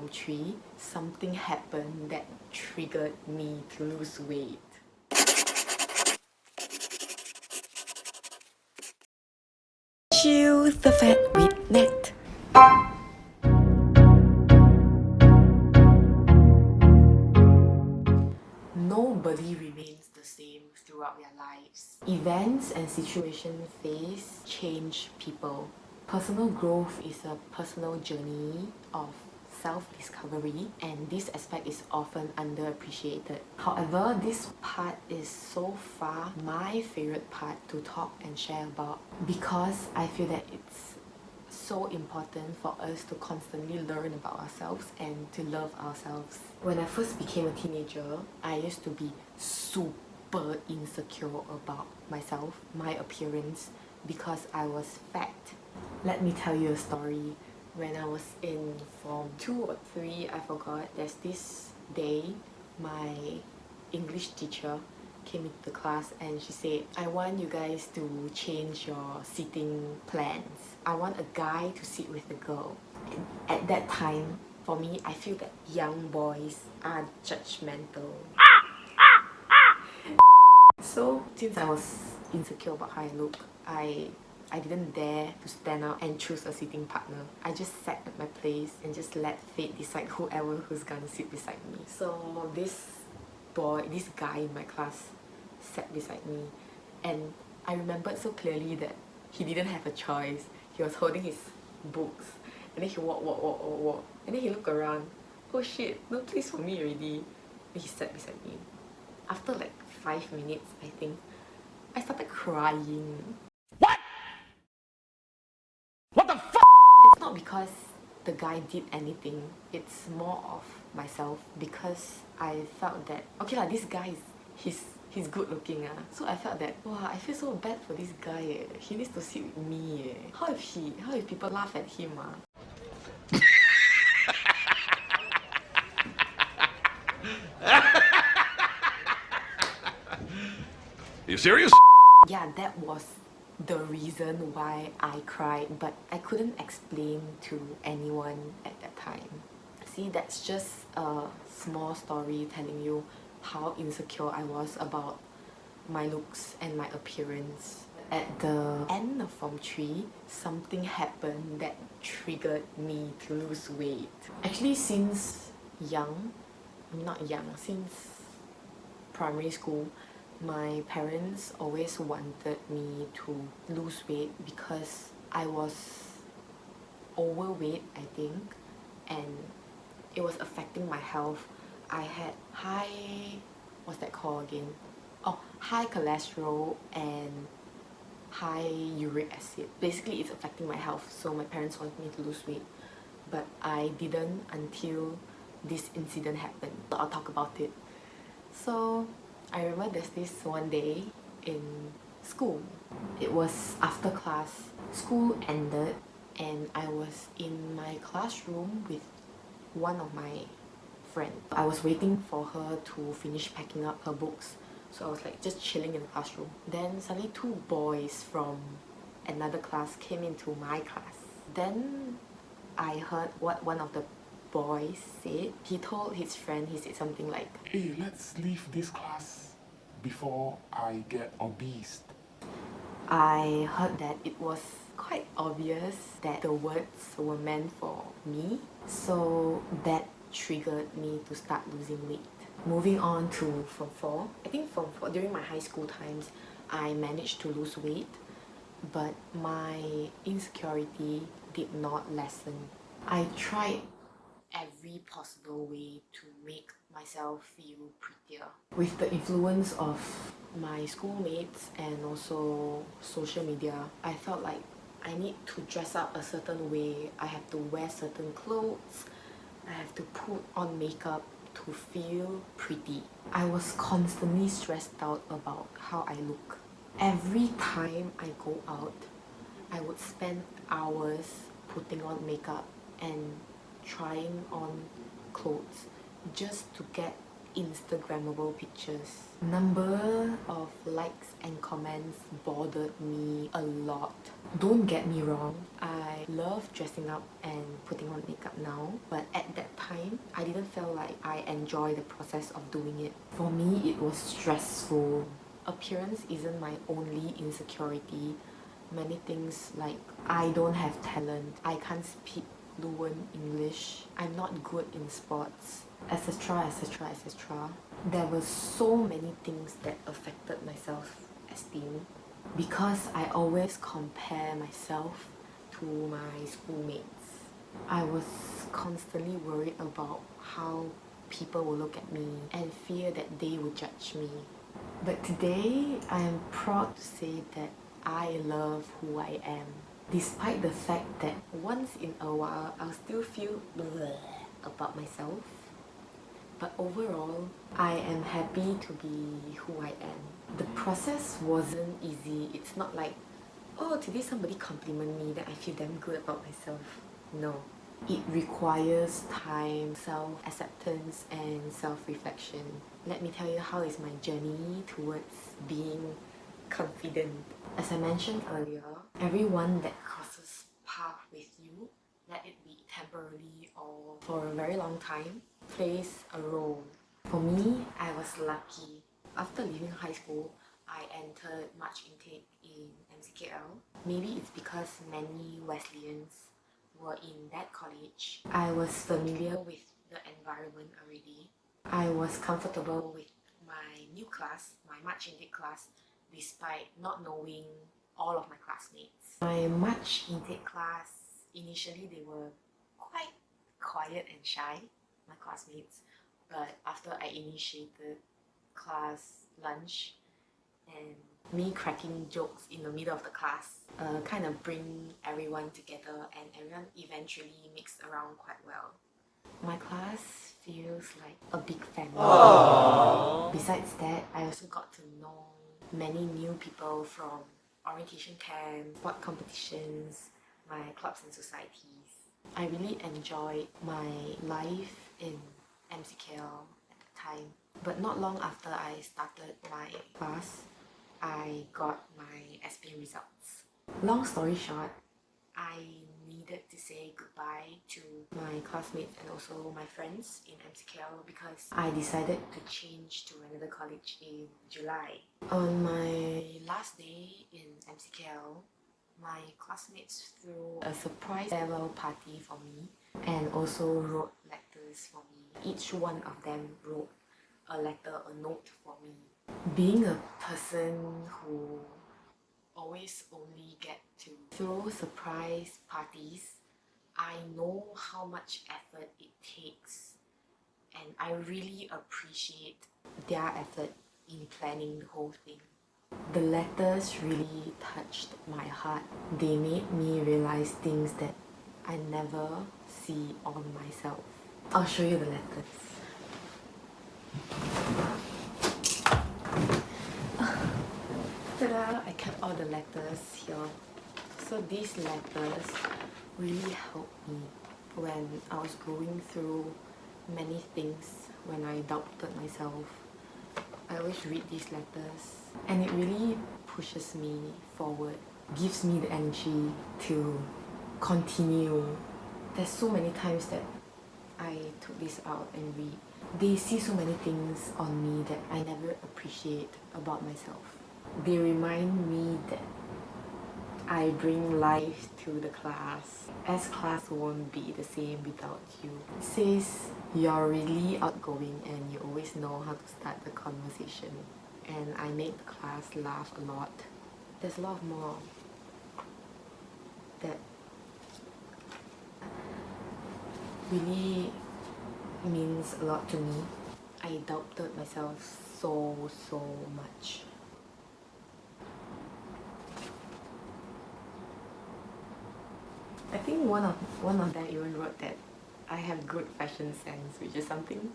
Form 3, something happened that triggered me to lose weight. Choose the fat with Nat. Nobody remains the same throughout their lives. Events and situations faced change people. Personal growth is a personal journey of self-discovery, and this aspect is often underappreciated. However, this part is so far my favorite part to talk and share about, because I feel that it's so important for us to constantly learn about ourselves and to love ourselves. When I first became a teenager, I used to be super insecure about myself, my appearance, because I was fat. Let me tell you a story. When I was in Form 2 or 3, I forgot, there's this day my English teacher came into the class and she said, I want you guys to change your seating plans. I want a guy to sit with a girl. And at that time, for me, I feel that young boys are judgmental. So since I was insecure about how I look, I didn't dare to stand out and choose a seating partner. I just sat at my place and just let fate decide who's gonna sit beside me. So this guy in my class sat beside me, and I remembered so clearly that he didn't have a choice. He was holding his books, and then he walk, and then he looked around. Oh shit, no place for me already. Then he sat beside me. After like 5 minutes, I think, I started crying. What the f? It's not because the guy did anything, it's more of myself, because I felt that, okay lah, this guy he's good looking so I felt that, wow, I feel so bad for this guy he needs to sit with me how if people laugh at him Are you serious? Yeah, that was the reason why I cried, but I couldn't explain to anyone at that time. See, that's just a small story telling you how insecure I was about my looks and my appearance. At the end of Form 3, something happened that triggered me to lose weight. Actually, since since primary school, my parents always wanted me to lose weight because I was overweight, I think, and it was affecting my health. I had what's that called again? Oh, high cholesterol and high uric acid. Basically, it's affecting my health, so my parents wanted me to lose weight, but I didn't until this incident happened. I'll talk about it. So I remember there's this one day in school. It was after class. School ended and I was in my classroom with one of my friends. I was waiting for her to finish packing up her books. So I was like just chilling in the classroom. Then suddenly 2 boys from another class came into my class. Then I heard what one of the boys said. He told his friend, he said something like, Hey, let's leave this class before I get obese. I heard that it was quite obvious that the words were meant for me. So that triggered me to start losing weight. Moving on to Form 4. I think Form 4, during my high school times, I managed to lose weight, but my insecurity did not lessen. I tried every possible way to make myself feel prettier. With the influence of my schoolmates and also social media, I felt like I need to dress up a certain way. I have to wear certain clothes. I have to put on makeup to feel pretty. I was constantly stressed out about how I look. Every time I go out, I would spend hours putting on makeup and trying on clothes just to get Instagrammable pictures. Number of likes and comments bothered me a lot. Don't get me wrong, I love dressing up and putting on makeup now, but at that time, I didn't feel like I enjoy the process of doing it. For me, it was stressful. Appearance isn't my only insecurity. Many things like I don't have talent, I can't speak fluent English, I'm not good in sports, etc, etc, etc. There were so many things that affected my self-esteem because I always compare myself to my schoolmates. I was constantly worried about how people will look at me and fear that they will judge me. But today, I am proud to say that I love who I am. Despite the fact that once in a while, I'll still feel bleh about myself. But overall, I am happy to be who I am. The process wasn't easy. It's not like, oh, today somebody compliment me, then I feel damn good about myself. No. It requires time, self-acceptance and self-reflection. Let me tell you how is my journey towards being confident. As I mentioned earlier, everyone that crosses path with you, let it be temporarily or for a very long time, plays a role. For me, I was lucky. After leaving high school, I entered March intake in MCKL. Maybe it's because many Wesleyans were in that college. I was familiar with the environment already. I was comfortable with my new class, my March intake class, despite not knowing all of my classmates. My March intake class, initially they were quite quiet and shy, my classmates, but after I initiated class lunch and me cracking jokes in the middle of the class kind of bring everyone together and everyone eventually mixed around quite well. My class feels like a big family. Aww. Besides that, I also got to know many new people from orientation camps, sport competitions, my clubs and societies. I really enjoyed my life in MCKL at the time. But not long after I started my class, I got my SPM results. Long story short, I needed to say goodbye to my classmates and also my friends in MCKL because I decided to change to another college in July. On my last day in MCKL, my classmates threw a surprise farewell party for me and also wrote letters for me. Each one of them wrote a letter, a note for me. Being a person who always only get to throw surprise parties, I know how much effort it takes and I really appreciate their effort in planning the whole thing. The letters really touched my heart. They made me realize things that I never see on myself. I'll show you the letters. Ta-da! I kept all the letters here. So these letters really helped me when I was going through many things, when I doubted myself. I always read these letters and it really pushes me forward, gives me the energy to continue. There's so many times that I took this out and read. They see so many things on me that I never appreciate about myself. They remind me that I bring life to the class, as class won't be the same without you. It says you're really outgoing and you always know how to start the conversation. And I make the class laugh a lot. There's a lot more that really means a lot to me. I doubted myself so much. I think one of them even wrote that I have good fashion sense, which is something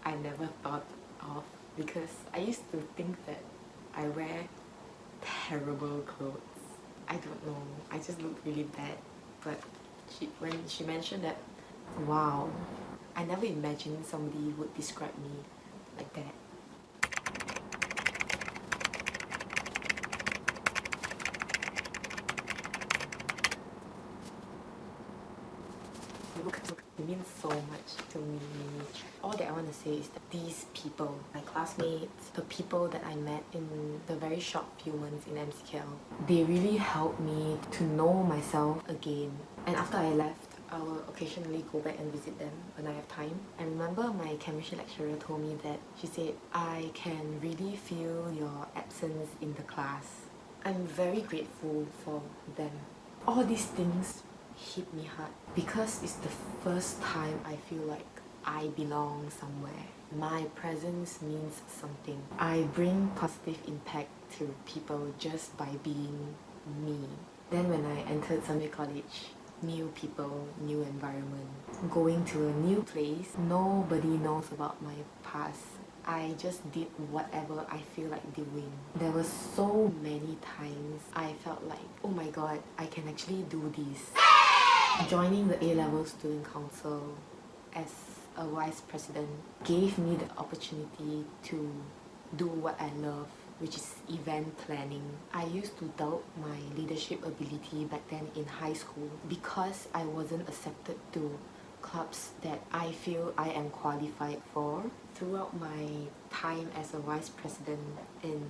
I never thought of because I used to think that I wear terrible clothes. I don't know, I just look really bad. But when she mentioned that, wow, I never imagined somebody would describe me like that. Look, it means so much to me. All that I want to say is that these people, my classmates, the people that I met in the very short few months in MCL, they really helped me to know myself again. And after I left, I will occasionally go back and visit them when I have time. I remember my chemistry lecturer told me that she said, I can really feel your absence in the class. I'm very grateful for them. All these things hit me hard because it's the first time I feel like I belong somewhere. My presence means something. I bring positive impact to people just by being me. Then when I entered Sunday College, new people, new environment, going to a new place, nobody knows about my past. I just did whatever I feel like doing. There were so many times I felt like, oh my god, I can actually do this. Joining the A-Level Student Council as a vice president gave me the opportunity to do what I love, which is event planning. I used to doubt my leadership ability back then in high school because I wasn't accepted to clubs that I feel I am qualified for. Throughout my time as a vice president in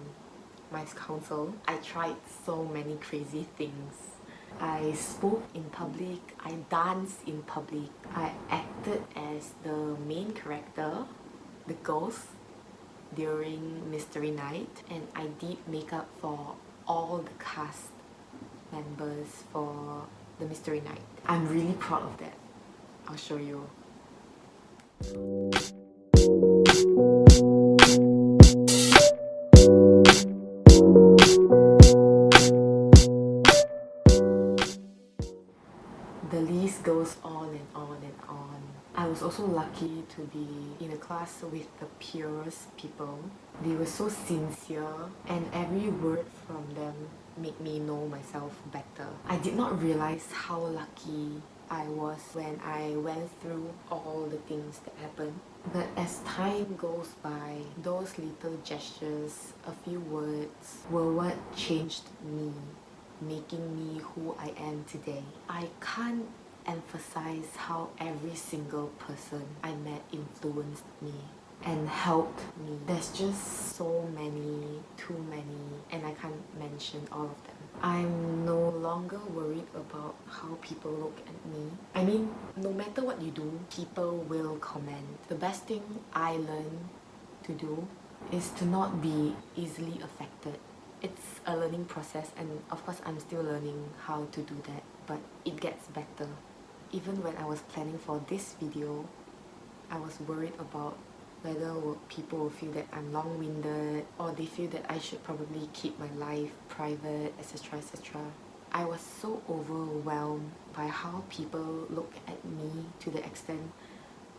my council, I tried so many crazy things. I spoke in public, I danced in public, I acted as the main character, the ghost, during Mystery Night, and I did makeup for all the cast members for the Mystery Night. I'm really proud of that. I'll show you. The list goes on and on and on. I was also lucky to be in a class with the purest people. They were so sincere, and every word from them made me know myself better. I did not realize how lucky I was when I went through all the things that happened. But as time goes by, those little gestures, a few words, were what changed me, making me who I am today. I can't emphasize how every single person I met influenced me and helped me. There's just so many, too many, and I can't mention all of them. I'm no longer worried about how people look at me. I mean, no matter what you do, people will comment. The best thing I learned to do is to not be easily affected. It's a learning process, and of course I'm still learning how to do that, but it gets better. Even when I was planning for this video, I was worried about whether people will feel that I'm long-winded, or they feel that I should probably keep my life private, etc, etc. I was so overwhelmed by how people look at me to the extent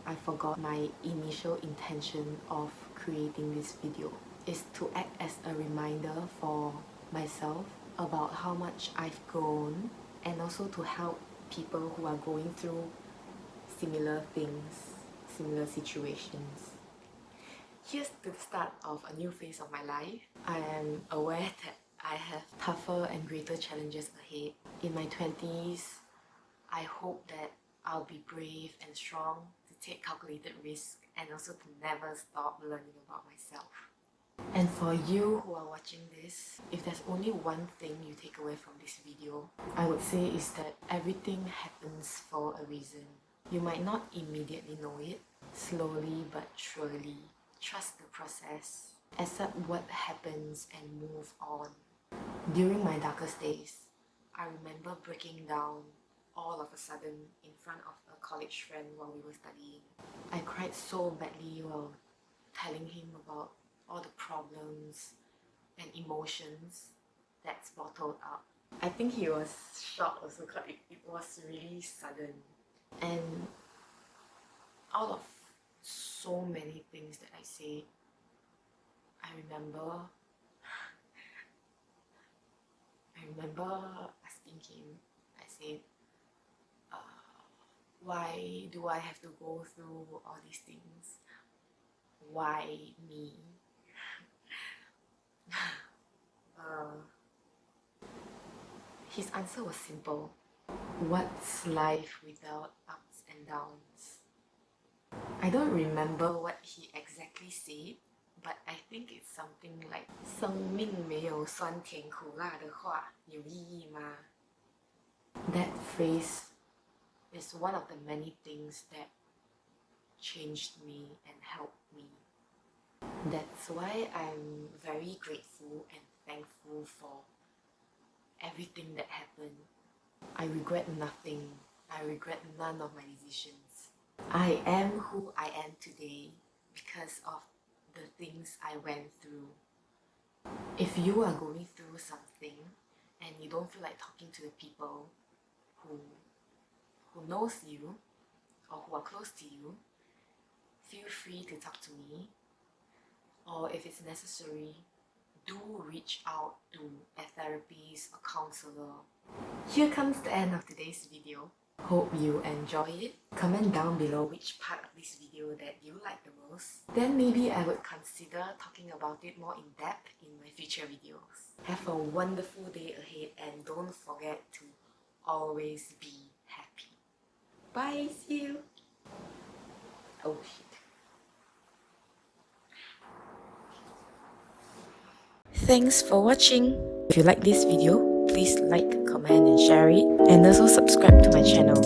I forgot my initial intention of creating this video. Is to act as a reminder for myself about how much I've grown, and also to help people who are going through similar things, similar situations. Here's to the start of a new phase of my life. I am aware that I have tougher and greater challenges ahead. In my 20s, I hope that I'll be brave and strong to take calculated risks, and also to never stop learning about myself. And for you who are watching this, if there's only one thing you take away from this video, I would say is that everything happens for a reason. You might not immediately know it, slowly but surely. Trust the process, accept what happens, and move on. During my darkest days, I remember breaking down all of a sudden in front of a college friend while we were studying. I cried so badly while telling him about all the problems and emotions that's bottled up. I think he was shocked also because it was really sudden. And out of so many things that I said, I remember asking him, I said, Why do I have to go through all these things? Why me? His answer was simple. What's life without ups and downs? I don't remember what he exactly said, but I think it's something like 生命没有酸甜苦辣的话有意义吗? That phrase is one of the many things that changed me and helped me. That's why I'm very grateful and thankful for everything that happened. I regret nothing. I regret none of my decisions. I am who I am today because of the things I went through. If you are going through something and you don't feel like talking to the people who knows you or who are close to you, feel free to talk to me. Or if it's necessary, do reach out to a therapist or counselor. Here comes the end of today's video. Hope you enjoy it. Comment down below which part of this video that you like the most. Then maybe I would consider talking about it more in depth in my future videos. Have a wonderful day ahead and don't forget to always be happy. Bye, see you. Oh shit. Thanks for watching. If you like this video, please like, comment and share it, and also subscribe to my channel.